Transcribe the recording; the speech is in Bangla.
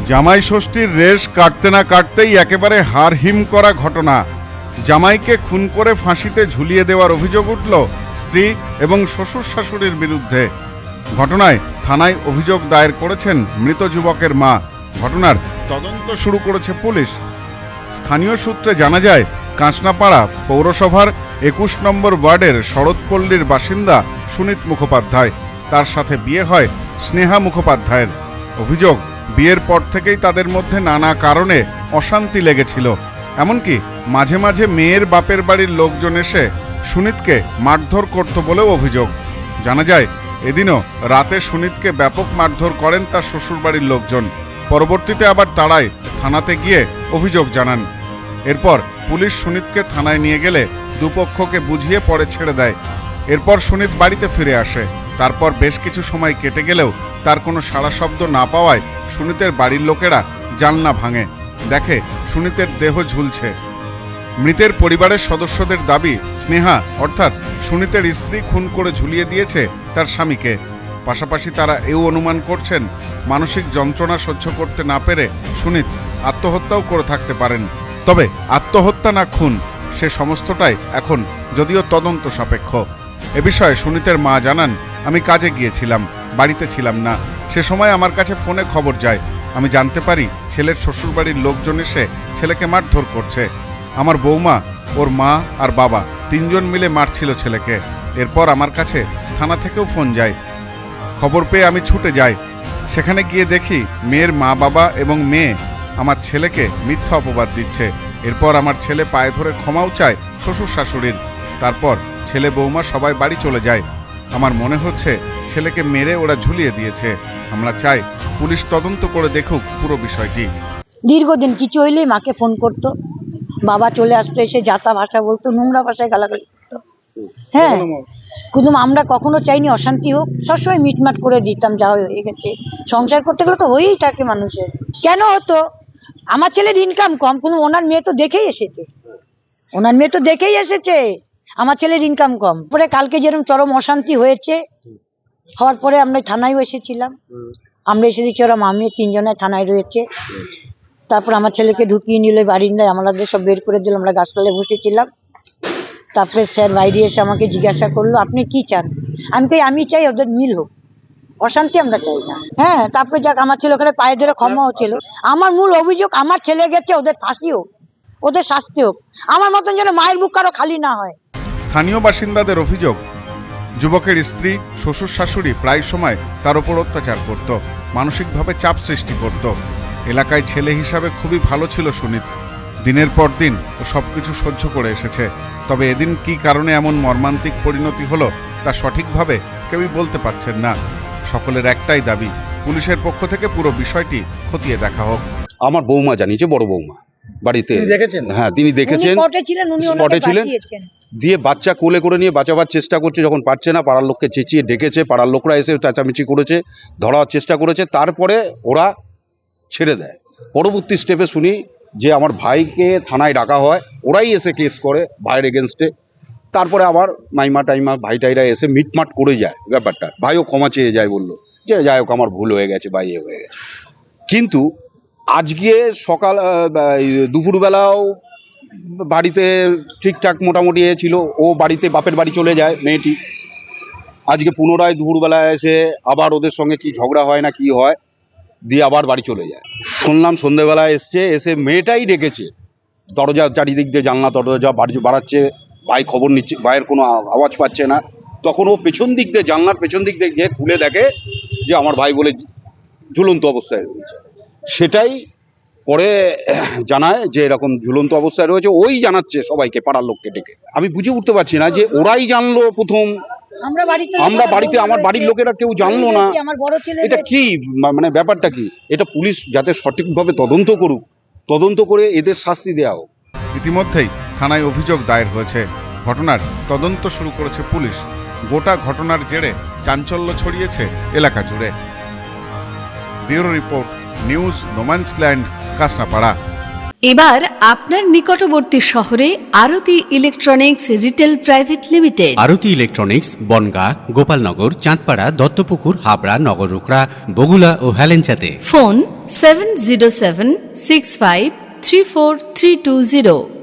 জামাই ষষ্ঠীর রেশ কাটতে না কাটতেই একেবারে হাড়হিম করা ঘটনা। জামাইকে খুন করে ফাঁসিতে ঝুলিয়ে দেওয়ার অভিযোগ উঠল স্ত্রী এবং শ্বশুর শাশুড়ির বিরুদ্ধে। ঘটনায় থানায় অভিযোগ দায়ের করেছেন মৃত যুবকের মা। ঘটনার তদন্ত শুরু করেছে পুলিশ। স্থানীয় সূত্রে জানা যায়, কাঁচনাপাড়া পৌরসভার ২১ নম্বর ওয়ার্ডের শরৎপল্লীর বাসিন্দা সুনীত মুখোপাধ্যায়। তার সাথে বিয়ে হয় স্নেহা মুখোপাধ্যায়ের। অভিযোগ, বিয়ের পর থেকেই তাদের মধ্যে নানা কারণে অশান্তি লেগেছিল। এমনকি মাঝে মাঝে মেয়ের বাপের বাড়ির লোকজন এসে সুনীতকে মারধর করত বলেও অভিযোগ। জানা যায়, এদিনও রাতে সুনীতকে ব্যাপক মারধর করেন তার শ্বশুরবাড়ির লোকজন। পরবর্তীতে আবার তারাই থানাতে গিয়ে অভিযোগ জানান। এরপর পুলিশ সুনীতকে থানায় নিয়ে গেলে দুপক্ষকে বুঝিয়ে পরে ছেড়ে দেয়। এরপর সুনীত বাড়িতে ফিরে আসে। তারপর বেশ কিছু সময় কেটে গেলেও তার কোনো সাড়া শব্দ না পাওয়ায় সুনীতের বাড়ির লোকেরা জানলা ভাঙে, দেখে সুনীতের দেহ ঝুলছে। মৃতের পরিবারের সদস্যদের দাবি, স্নেহা অর্থাৎ সুনীতের স্ত্রী খুন করে ঝুলিয়ে দিয়েছে তার স্বামীকে। পাশাপাশি তারা এও অনুমান করছেন, মানসিক যন্ত্রণা সহ্য করতে না পেরে সুনীত আত্মহত্যাও করে থাকতে পারেন। তবে আত্মহত্যা না খুন, সে সমস্তটাই এখন যদিও তদন্ত সাপেক্ষ। এ বিষয়ে সুনীতের মা জানান, আমি কাজে গিয়েছিলাম, বাড়িতে ছিলাম না। সে সময় আমার কাছে ফোনে খবর যায়। আমি জানতে পারি ছেলের শ্বশুরবাড়ির লোকজন এসে ছেলেকে মারধর করছে। আমার বৌমা, ওর মা আর বাবা তিনজন মিলে মারছিল ছেলেকে। এরপর আমার কাছে থানা থেকেও ফোন যায়। খবর পেয়ে আমি ছুটে যাই। সেখানে গিয়ে দেখি মেয়ের মা বাবা এবং মেয়ে আমার ছেলেকে মিথ্যা অপবাদ দিচ্ছে। এরপর আমার ছেলে পায়ে ধরে ক্ষমাও চায় শ্বশুর শাশুড়ির। তারপর ছেলে বৌমা সবাই বাড়ি চলে যায়। আমার মনে হচ্ছে ছেলেকে মেরে ওরা ঝুলিয়ে দিয়েছে। আমরা চাই পুলিশ তদন্ত করে দেখুক পুরো বিষয়টি। দীর্ঘদিন কিছু হইলেই মাকে ফোন করতো, বাবা চলে আসতো, এসে যাতা ভাষা বলতো, নোংরা ভাষায় গালাগালি করতো। হ্যাঁ, কিন্তু আমরা কখনো চাইনি অশান্তি হোক, সবসময় মিটমাট করে দিতাম, যা হয়ে গেছে। সংসার করতে গেলে তো হয়েই থাকে মানুষের। কেন হতো? আমার ছেলের ইনকাম কম, কিন্তু ওনার মেয়ে তো দেখেই এসেছে, আমার ছেলের ইনকাম কম। পরে কালকে যেরকম চরম অশান্তি হয়েছে, হওয়ার পরে আমরা থানায় এসেছিলাম। আমরা এসে দেখছি ওরা মামি তিনজনে থানায় রয়েছে। তারপর আমার ছেলেকে ঢুকিয়ে নিল বারিন্দায়, আমাদের সব বের করে দিল। আমরা গাছতলায় বসেছিলাম। তারপরে স্যার বাইরে এসে আমাকে জিজ্ঞাসা করলো, আপনি কি চান? আমি চাই ওদের মিল হোক, অশান্তি আমরা চাই না। হ্যাঁ, তারপরে যাক, আমার ছেলে ওখানে পায়ে ধরে ক্ষমা হচ্ছিল। আমার মূল অভিযোগ, আমার ছেলে গেছে, ওদের ফাঁসি হোক, ওদের শাস্তি হোক। আমার মতন যেন মায়ের বুক কারো খালি না হয়। স্থানীয় বাসিন্দাদের অভিযোগ, যুবকের স্ত্রী শ্বশুর শাশুড়ি প্রায় সময় তার উপর অত্যাচার করত, মানসিকভাবে চাপ সৃষ্টি করত। এলাকায় ছেলে হিসাবে খুবই ভালো ছিল সুনীত। দিনের পর দিন ও সবকিছু সহ্য করে এসেছে। তবে এদিন কি কারণে এমন মর্মান্তিক পরিণতি হলো তা সঠিকভাবে কেউই বলতে পারছেন না। সকলের একটাই দাবি, পুলিশের পক্ষ থেকে পুরো বিষয়টি খতিয়ে দেখা হোক। আমার বৌমা জানিয়েছে, বড় বৌমা বাড়িতে দেখেছেন। হ্যাঁ, তিনি দেখেছেন, স্পটে ছিলেন। দিয়ে বাচ্চা কোলে করে নিয়ে বাঁচাবার চেষ্টা করছে, যখন পারছে না পাড়ার লোককে চেঁচিয়ে ডেকেছে, পাড়ার লোকরা এসে চেঁচামেচি করেছে, ধরার চেষ্টা করেছে। তারপরে ওরা ছেড়ে দেয়। পরবর্তী স্টেপে শুনি যে আমার ভাইকে থানায় ডাকা হয়, ওরাই এসে কেস করে ভাইয়ের এগেনস্টে। তারপরে আবার মাইমা টাইমা ভাই টাইরা এসে মিটমাট করে যায় ব্যাপারটা। ভাইও ক্ষমা চেয়ে যায়, বললো যে যাই হোক আমার ভুল হয়ে গেছে বা ইয়ে হয়ে গেছে। কিন্তু আজকে সকাল দুপুরবেলাও বাড়িতে ঠিকঠাক মোটামুটি ছিল। ও বাড়িতে বাপের বাড়ি চলে যায় মেয়েটি। আজকে পুনরায় দুপুরবেলায় এসে আবার ওদের সঙ্গে কি ঝগড়া হয় না কি হয়, দিয়ে আবার বাড়ি চলে যায়। শুনলাম সন্ধ্যেবেলায় এসে মেয়েটাই ডেকেছে, দরজা চারিদিক দিয়ে জানলা দরজা বাড়াচ্ছে, ভাই খবর নিচ্ছে, ভাইয়ের কোনো আওয়াজ পাচ্ছে না। তখন ও পেছন দিক দিয়ে, জানলার পেছন দিক দিয়ে খুলে দেখে যে আমার ভাই বলে ঝুলন্ত অবস্থায় রয়েছে। সেটাই পরে জানায় যে এরকম ঝুলন্ত অবস্থায় রয়েছে। ওই জানাচ্ছে সবাইকে, পাড়ার লোককে ডেকে। আমি বুঝে উঠতে পারছি না যে ওরাই জানলো প্রথম, আমরা বাড়িতে, আমার বাড়ির লোকেরা কেউ জানলো না। এটা কি মানে ব্যাপারটা কি? এটা পুলিশ যাতে সঠিকভাবে তদন্ত করুক, তদন্ত করে এদের শাস্তি দেওয়া হোক। ইতিমধ্যেই থানায় অভিযোগ দায়ের হয়েছে। ঘটনার তদন্ত শুরু করেছে পুলিশ। গোটা ঘটনার জেরে চাঞ্চল্য ছড়িয়েছে এলাকা জুড়ে। Bureau report, news no man's land, Kanchrapara. এবার আপনার নিকটবর্তী শহরে Aarti electronics retail private limited. Aarti electronics Bongaon, Gopalnagar, Chandpara, Duttapukur, Habra, Nagarukhra, Bagula ও হেলেঞ্চাতে। ফোন 7076534320।